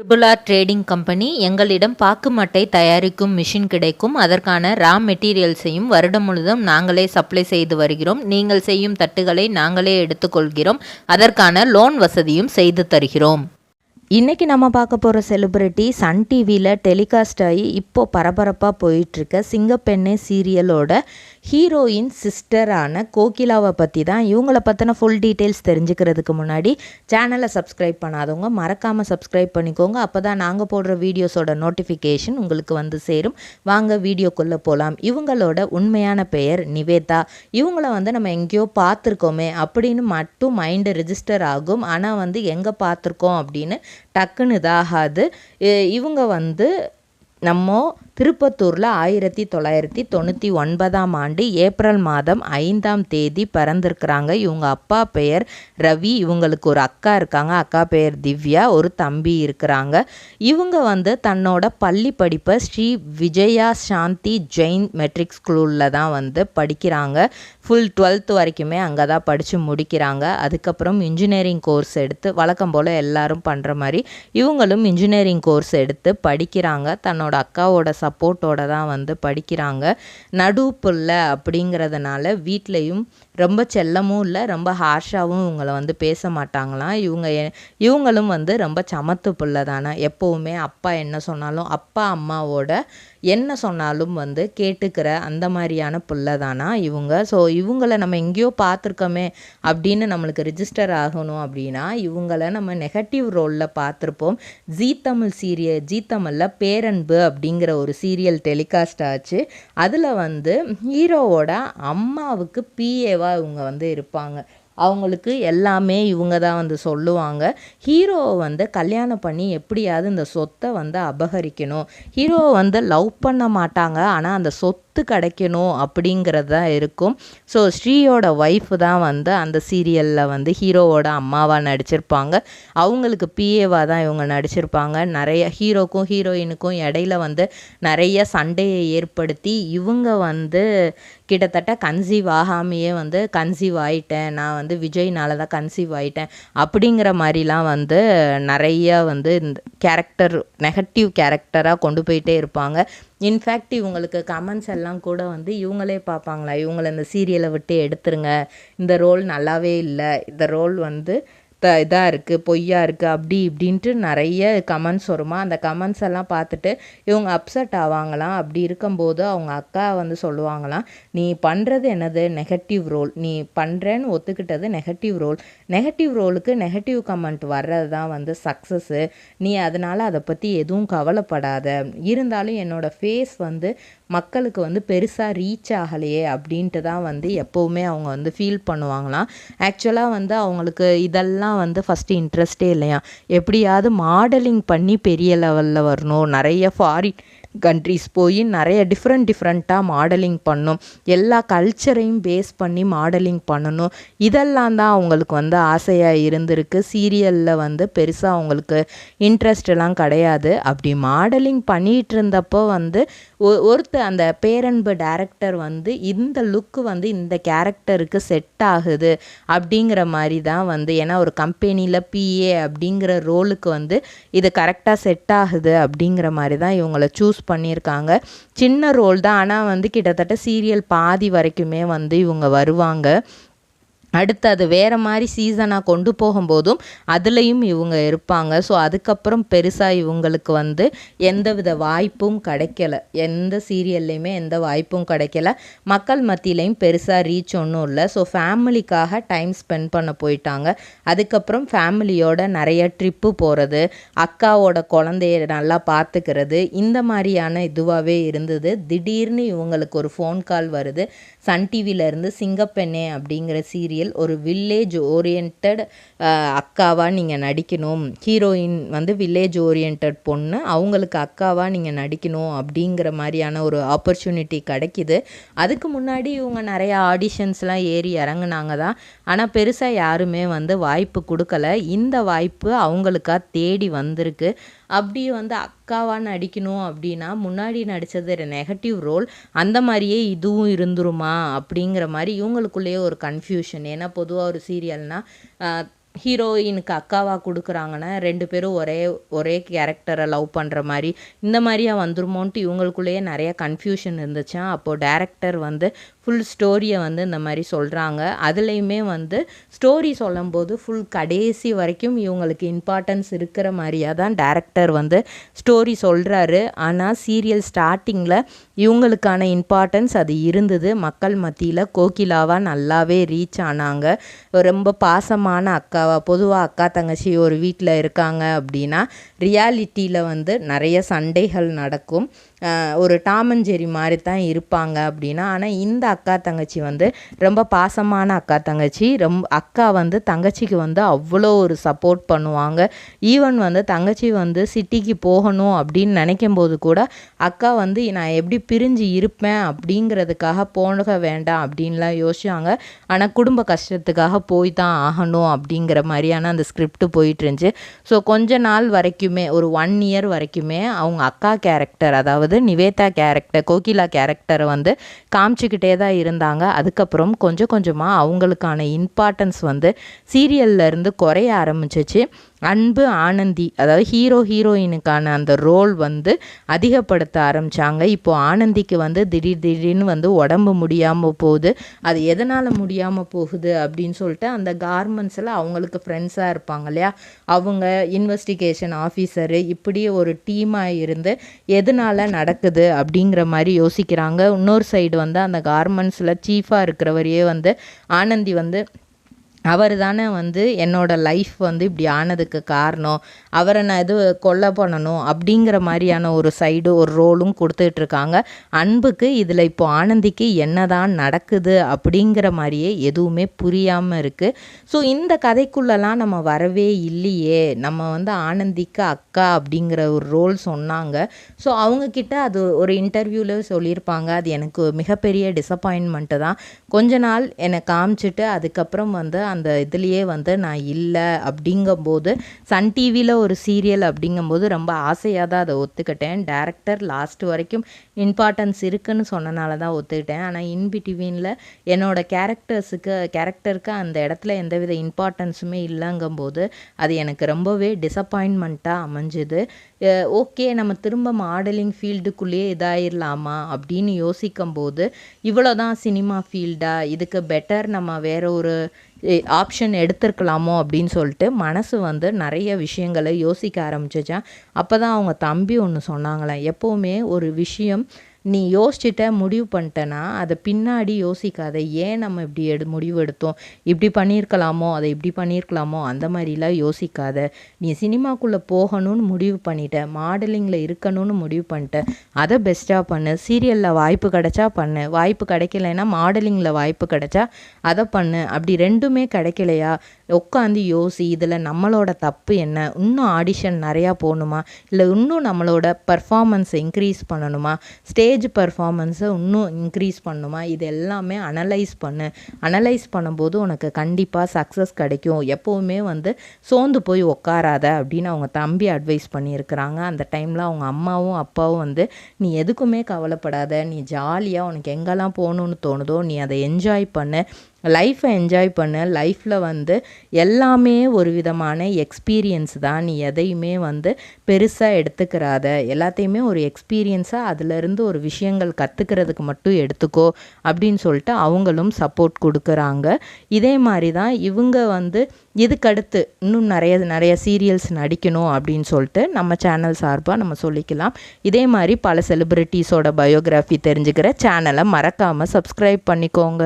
Triple R trading company. எங்களிடம் பாக்கு மட்டை தயாரிக்கும் மிஷின் கிடைக்கும். அதற்கான ரா மெட்டீரியல்ஸையும் வருடம் முழுதும் நாங்களே சப்ளை செய்து வருகிறோம். நீங்கள் செய்யும் தட்டுகளை நாங்களே எடுத்துக்கொள்கிறோம். அதற்கான லோன் வசதியும் செய்து தருகிறோம். இன்றைக்கி நம்ம பார்க்க போகிற செலிப்ரிட்டி சன் டிவியில் டெலிகாஸ்ட் ஆகி இப்போது பரபரப்பாக போயிட்டுருக்க சிங்கப்பெண்ணே சீரியலோட ஹீரோயின் சிஸ்டரான கோகிலாவை பற்றி தான். இவங்கள பற்றின ஃபுல் டீட்டெயில்ஸ் தெரிஞ்சுக்கிறதுக்கு முன்னாடி சேனலை சப்ஸ்கிரைப் பண்ணாதவங்க மறக்காமல் சப்ஸ்கிரைப் பண்ணிக்கோங்க. அப்போ தான் நாங்கள் போடுற வீடியோஸோட நோட்டிஃபிகேஷன் உங்களுக்கு வந்து சேரும். வாங்க வீடியோக்குள்ளே போகலாம். இவங்களோட உண்மையான பெயர் நிவேதா. இவங்கள வந்து நம்ம எங்கேயோ பார்த்துருக்கோமே அப்படின்னு மட்டும் மைண்டு ரிஜிஸ்டர் ஆகும். ஆனால் எங்கே பார்த்துருக்கோம் அப்படின்னு டக்குன்னு இதாகாது. இவங்க நம்ம திருப்பத்தூரில் 1999ஆம் ஆண்டு ஏப்ரல் மாதம் 5ஆம் தேதி பிறந்திருக்கிறாங்க. இவங்க அப்பா பெயர் ரவி. இவங்களுக்கு ஒரு அக்கா இருக்காங்க. அக்கா பெயர் திவ்யா. ஒரு தம்பி இருக்கிறாங்க. இவங்க தன்னோட பள்ளி படிப்பை ஸ்ரீ விஜயா சாந்தி ஜெயின் மெட்ரிக் ஸ்கூலில் தான் படிக்கிறாங்க. ஃபுல் 12th வரைக்குமே அங்கே தான் படித்து முடிக்கிறாங்க. அதுக்கப்புறம் இன்ஜினியரிங் கோர்ஸ் எடுத்து வழக்கம் போல் எல்லாரும் பண்ணுற மாதிரி இவங்களும் இன்ஜினியரிங் கோர்ஸ் எடுத்து படிக்கிறாங்க. தன்னோட அக்காவோட சப்போர்ட்டோட தான் படிக்கிறாங்க. நடு பிள்ளை அப்படிங்கிறதுனால வீட்லேயும் ரொம்ப செல்லமும் இல்லை, ரொம்ப ஹார்ஷாகவும் இவங்களை பேச மாட்டாங்களாம். இவங்களும் ரொம்ப சமத்து பிள்ளை தானே. எப்போவுமே அப்பா என்ன சொன்னாலும் அப்பா அம்மாவோட என்ன சொன்னாலும் கேட்டுக்கிற அந்த மாதிரியான பிள்ளை தானா இவங்க. ஸோ இவங்களை நம்ம எங்கேயோ பார்த்துருக்கோமே அப்படின்னு நம்மளுக்கு ரிஜிஸ்டர் ஆகணும் அப்படின்னா இவங்களை நம்ம நெகட்டிவ் ரோலில் பார்த்துருப்போம். ஜீ தமிழில் பேரன்பு அப்படிங்கிற ஒரு சீரியல் டெலிகாஸ்ட் ஆச்சு. அதில் ஹீரோவோட அம்மாவுக்கு பிஏவாக இவங்க இருப்பாங்க. அவங்களுக்கு எல்லாமே இவங்க தான் சொல்லுவாங்க. ஹீரோவை கல்யாணம் பண்ணி எப்படியாவது இந்த சொத்தை அபகரிக்கணும். ஹீரோவை லவ் பண்ண மாட்டாங்க. ஆனால் அந்த சொத்து கிடைக்கணும் அப்படிங்கிறது தான் இருக்கும். ஸோ ஸ்ரீயோட ஒய்ஃபு தான் அந்த சீரியலில் ஹீரோவோட அம்மாவாக நடிச்சிருப்பாங்க. அவங்களுக்கு பிஏவாக தான் இவங்க நடிச்சிருப்பாங்க. நிறைய ஹீரோக்கும் ஹீரோயினுக்கும் இடையில நிறைய சண்டையை ஏற்படுத்தி இவங்க கிட்டத்தட்ட கன்சீவ் ஆகாமையே கன்சீவ் ஆகிட்டேன், நான் விஜய்னால தான் கன்சீவ் ஆகிட்டேன் அப்படிங்கிற மாதிரிலாம் நிறைய இந்த கேரக்டர் நெகட்டிவ் கேரக்டராக கொண்டு போயிட்டே இருப்பாங்க. இன்ஃபேக்ட் இவங்களுக்கு கமெண்ட்ஸ் எல்லாம் கூட இவங்களே பார்ப்பாங்களா, இவங்களை இந்த சீரியலை விட்டு எடுத்துருங்க, இந்த ரோல் நல்லாவே இல்லை, இந்த ரோல் இதாக இருக்குது, பொய்யா இருக்குது, அப்படி இப்படின்ட்டு நிறைய கமெண்ட்ஸ் வருமா. அந்த கமெண்ட்ஸ் எல்லாம் பார்த்துட்டு இவங்க அப்செட் ஆவாங்களாம். அப்படி இருக்கும்போது அவங்க அக்கா சொல்லுவாங்களாம், நீ பண்ணுறது என்னது நெகட்டிவ் ரோல், நீ பண்ணுறேன்னு ஒத்துக்கிட்டது நெகட்டிவ் ரோலுக்கு நெகட்டிவ் கமெண்ட் வர்றது தான் சக்ஸஸ்ஸு, நீ அதனால் அதை பற்றி எதுவும் கவலைப்படாத, இருந்தாலும் என்னோடய ஃபேஸ் மக்களுக்கு பெருசாக ரீச் ஆகலையே அப்படின்ட்டு தான் எப்போவுமே அவங்க ஃபீல் பண்ணுவாங்களாம். ஆக்சுவலாக அவங்களுக்கு இதெல்லாம் ஃபஸ்ட்டு இன்ட்ரெஸ்டே இல்லையா. எப்படியாவது மாடலிங் பண்ணி பெரிய லெவலில் வரணும், நிறைய ஃபாரின் கண்ட்ரிஸ் போய் நிறைய டிஃப்ரெண்ட்டாக மாடலிங் பண்ணணும், எல்லா கல்ச்சரையும் பேஸ் பண்ணி மாடலிங் பண்ணணும், இதெல்லாம் தான் அவங்களுக்கு ஆசையாக இருந்திருக்கு. சீரியலில் பெருசாக அவங்களுக்கு இன்ட்ரெஸ்டெல்லாம் கிடையாது. அப்படி மாடலிங் பண்ணிகிட்டு இருந்தப்போ ஒருத்தர் அந்த பேரன்பு டைரக்டர் இந்த லுக்கு இந்த கேரக்டருக்கு செட் ஆகுது அப்படிங்கிற மாதிரி தான் ஏன்னா ஒரு கம்பெனியில் பிஏ அப்படிங்கிற ரோலுக்கு இது கரெக்டாக செட் ஆகுது அப்படிங்கிற மாதிரி தான் இவங்களை சூஸ் பண்ணியிருக்காங்க. சின்ன ரோல் தான், ஆனால் கிட்டத்தட்ட சீரியல் பாதி வரைக்குமே இவங்க வருவாங்க. அடுத்து அது வேறு மாதிரி சீசனாக கொண்டு போகும்போதும் அதுலேயும் இவங்க இருப்பாங்க. ஸோ அதுக்கப்புறம் பெருசாக இவங்களுக்கு எந்தவித வாய்ப்பும் கிடைக்கல, எந்த சீரியல்லையுமே எந்த வாய்ப்பும் கிடைக்கல, மக்கள் மத்தியிலையும் பெருசாக ரீச் ஒன்றும் இல்லை. ஸோ ஃபேமிலிக்காக டைம் ஸ்பெண்ட் பண்ண போயிட்டாங்க. அதுக்கப்புறம் ஃபேமிலியோட நிறைய ட்ரிப்பு போகிறது, அக்காவோட குழந்தைய நல்லா பார்த்துக்கிறது, இந்த மாதிரியான இதுவாகவே இருந்தது. திடீர்னு இவங்களுக்கு ஒரு ஃபோன் கால் வருது சன் டிவியிலேருந்து. சிங்கப்பெண்ணே அப்படிங்கிற சீரியல் ஒரு வில்லேஜ் ஓரியன்ட் அக்காவாக நீங்கள் நடிக்கணும், ஹீரோயின் வில்லேஜ் ஓரியன்ட் பொண்ணு, அவங்களுக்கு அக்காவாக நீங்கள் நடிக்கணும் அப்படிங்கிற மாதிரியான ஒரு ஆப்பர்ச்சுனிட்டி கிடைக்கிது. அதுக்கு முன்னாடி இவங்க நிறைய ஆடிஷன்ஸ்லாம் ஏறி இறங்குனாங்க தான், ஆனால் பெருசாக யாருமே வாய்ப்பு கொடுக்கல. இந்த வாய்ப்பு அவங்களுக்கா தேடி வந்திருக்கு. அப்படி அக்காவாக நடிக்கணும் அப்படின்னா முன்னாடி நடித்தது நெகட்டிவ் ரோல், அந்த மாதிரியே இதுவும் இருந்துருமா அப்படிங்கிற மாதிரி இவங்களுக்குள்ளேயே ஒரு கன்ஃபியூஷன். ஏன்னா பொதுவாக ஒரு சீரியல்னால் ஹீரோயினுக்கு அக்காவாக கொடுக்குறாங்கன்னா 2 பேரும் ஒரே கேரக்டரை லவ் பண்ணுற மாதிரி இந்த மாதிரியா வந்துருமோன்ட்டு இவங்களுக்குள்ளேயே நிறைய கன்ஃபியூஷன் இருந்துச்சான். அப்போது டேரக்டர் வந்து ஃபுல் ஸ்டோரியை வந்து இந்த மாதிரி சொல்கிறாங்க. அதுலேயுமே வந்து ஸ்டோரி சொல்லும்போது ஃபுல் கடைசி வரைக்கும் இவங்களுக்கு இம்பார்ட்டன்ஸ் இருக்கிற மாதிரியாக தான் டேரக்டர் வந்து ஸ்டோரி சொல்கிறாரு. ஆனால் சீரியல் ஸ்டார்டிங்கில் இவங்களுக்கான இம்பார்ட்டன்ஸ் அது இருந்தது. மக்கள் மத்தியில் கோகிலாவாக நல்லாவே ரீச் ஆனாங்க. ரொம்ப பாசமான அக்காவா, பொதுவாக அக்கா தங்கச்சி ஒரு வீட்டில் இருக்காங்க அப்படின்னா ரியாலிட்டியில் வந்து நிறைய சண்டைகள் நடக்கும். ஒரு டாம் அண்ட் ஜெர்ரி மாதிரி தான் இருப்பாங்க அப்படின்னா, ஆனால் இந்த அக்கா தங்கச்சி வந்து ரொம்ப பாசமான அக்கா தங்கச்சி. அக்கா வந்து தங்கச்சிக்கு வந்து அவ்வளோ ஒரு சப்போர்ட் பண்ணுவாங்க. ஈவன் வந்து தங்கச்சி வந்து சிட்டிக்கு போகணும் அப்படின்னு நினைக்கும் போது கூட அக்கா வந்து நான் எப்படி பிரிஞ்சு இருப்பேன் அப்படிங்கிறதுக்காக போக வேண்டாம் அப்படின்லாம் யோசிச்சாங்க. ஆனால் குடும்ப கஷ்டத்துக்காக போய் தான் ஆகணும் அப்படிங்கிற மாதிரியான அந்த ஸ்கிரிப்ட் போயிட்டு இருந்துச்சு. ஸோ கொஞ்ச நாள் வரைக்குமே ஒரு 1 இயர் வரைக்குமே அவங்க அக்கா கேரக்டர், அதாவது நிவேதா கேரக்டர், கோகிலா கேரக்டரை வந்து காமிச்சிக்கிட்டே தான் இருந்தாங்க. அதுக்கப்புறம் கொஞ்சம் கொஞ்சமாக அவங்களுக்கான இம்பார்ட்டன்ஸ் வந்து சீரியல்ல இருந்து குறைய ஆரம்பிச்சிச்சு. அன்பு ஆனந்தி, அதாவது ஹீரோயினுக்கான அந்த ரோல் வந்து அதிகப்படுத்த ஆரம்பித்தாங்க. இப்போது ஆனந்திக்கு வந்து திடீர்னு வந்து உடம்பு முடியாமல் போகுது. அது எதனால் முடியாமல் போகுது அப்படின்னு சொல்லிட்டு அந்த கார்மெண்ட்ஸில் அவங்களுக்கு ஃப்ரெண்ட்ஸாக இருப்பாங்க இல்லையா, அவங்க இன்வெஸ்டிகேஷன் ஆஃபீஸரு இப்படி ஒரு டீமாக இருந்து எதனால் நடக்குது அப்படிங்கிற மாதிரி யோசிக்கிறாங்க. இன்னொரு சைடு வந்து அந்த கார்மெண்ட்ஸில் சீஃபாக இருக்கிறவரையே வந்து ஆனந்தி வந்து அவர் தானே வந்து என்னோடய லைஃப் வந்து இப்படி ஆனதுக்கு காரணம், அவரை நான் கொலை பண்ணணும் அப்படிங்கிற மாதிரியான ஒரு சைடு ஒரு ரோலும் கொடுத்துட்ருக்காங்க. அன்புக்கு இதில் இப்போ ஆனந்திக்கு என்ன தான் நடக்குது அப்படிங்கிற மாதிரியே எதுவுமே புரியாமல் இருக்குது. ஸோ இந்த கதைக்குள்ளெல்லாம் நம்ம வரவே இல்லையே. நம்ம வந்து ஆனந்திக்கு அக்கா அப்படிங்கிற ஒரு ரோல் சொன்னாங்க. ஸோ அவங்கக்கிட்ட அது ஒரு இன்டர்வியூவில் சொல்லியிருப்பாங்க. அது எனக்கு மிகப்பெரிய டிசப்பாயின்மெண்ட்டு தான். கொஞ்ச நாள் என்னை காமிச்சிட்டு அதுக்கப்புறம் வந்து அந்த இதுலேயே வந்து நான் இல்லை அப்படிங்கும்போது சன் டிவியில் ஒரு சீரியல் அப்படிங்கும்போது ரொம்ப ஆசையாக தான் அதை ஒத்துக்கிட்டேன். டேரக்டர் லாஸ்ட் வரைக்கும் இம்பார்ட்டன்ஸ் இருக்குன்னு சொன்னனால தான் ஒத்துக்கிட்டேன். ஆனால் இன்பிட்வீனில் என்னோடய கேரக்டருக்கு அந்த இடத்துல எந்தவித இம்பார்ட்டன்ஸுமே இல்லைங்கும்போது அது எனக்கு ரொம்பவே டிசப்பாயின்மெண்ட்டாக அமைஞ்சுது. ஓகே, நம்ம திரும்ப மாடலிங் ஃபீல்டுக்குள்ளேயே இதாகிடலாமா அப்படின்னு யோசிக்கும்போது இவ்வளோதான் சினிமா ஃபீல்டா, இதுக்கு பெட்டர் நம்ம வேற ஒரு ஆப்ஷன் எடுத்திருக்கலாமோ அப்படின்னு சொல்லிட்டு மனசு வந்து நிறைய விஷயங்களை யோசிக்க ஆரம்பிச்சிச்சான். அப்போ தான் அவங்க தம்பி ஒன்று சொன்னாங்களாம், எப்போவுமே ஒரு விஷயம் நீ யோசிச்சுட்ட முடிவு பண்ணிட்டேன்னா அதை பின்னாடி யோசிக்காத, ஏன் நம்ம இப்படி முடிவு எடுத்தோம், இப்படி பண்ணியிருக்கலாமோ அதை இப்படி பண்ணியிருக்கலாமோ அந்த மாதிரிலாம் யோசிக்காத. நீ சினிமாக்குள்ளே போகணும்னு முடிவு பண்ணிட்ட, மாடலிங்கில் இருக்கணும்னு முடிவு பண்ணிட்ட, அதை பெஸ்ட்டாக பண்ணு. சீரியலில் வாய்ப்பு கிடைச்சா பண்ணு, வாய்ப்பு கிடைக்கலைன்னா மாடலிங்கில் வாய்ப்பு கிடைச்சா அதை பண்ணு. அப்படி ரெண்டுமே கிடைக்கலையா உட்காந்து யோசி, இதில் நம்மளோட தப்பு என்ன, இன்னும் ஆடிஷன் நிறையா போகணுமா, இல்லை இன்னும் நம்மளோட பர்ஃபார்மன்ஸை இன்க்ரீஸ் பண்ணணுமா, ஸ்டேஜ் பர்ஃபார்மன்ஸை இன்னும் இன்க்ரீஸ் பண்ணணுமா, இது எல்லாமே அனலைஸ் பண்ணும்போது உனக்கு கண்டிப்பாக சக்ஸஸ் கிடைக்கும். எப்போவுமே வந்து சோர்ந்து போய் உட்காராத அப்படின்னு அவங்க தம்பி அட்வைஸ் பண்ணியிருக்கிறாங்க. அந்த டைமில் அவங்க அம்மாவும் அப்பாவும் வந்து நீ எதுக்குமே கவலைப்படாத, நீ ஜாலியாக உனக்கு எங்கெல்லாம் போகணுன்னு தோணுதோ நீ அதை என்ஜாய் பண்ணு, லைஃப்பை என்ஜாய் பண்ணு. லைஃப்பில் வந்து எல்லாமே ஒரு விதமான எக்ஸ்பீரியன்ஸ் தான், நீ எதையுமே வந்து பெருசாக எடுத்துக்கிறாத, எல்லாத்தையுமே ஒரு எக்ஸ்பீரியன்ஸாக அதிலிருந்து ஒரு விஷயங்கள் கற்றுக்கிறதுக்கு மட்டும் எடுத்துக்கோ அப்படின்னு சொல்லிட்டு அவங்களும் சப்போர்ட் கொடுக்குறாங்க. இதே மாதிரி தான் இவங்க வந்து இதுக்கடுத்து இன்னும் நிறைய சீரியல்ஸ் நடிக்கணும் அப்படின்னு சொல்லிட்டு நம்ம சேனல் சார்பாக நம்ம சொல்லிக்கலாம். இதே மாதிரி பல செலிப்ரிட்டிஸோட பயோகிராஃபி தெரிஞ்சுக்கிற சேனலை மறக்காமல் சப்ஸ்கிரைப் பண்ணிக்கோங்க.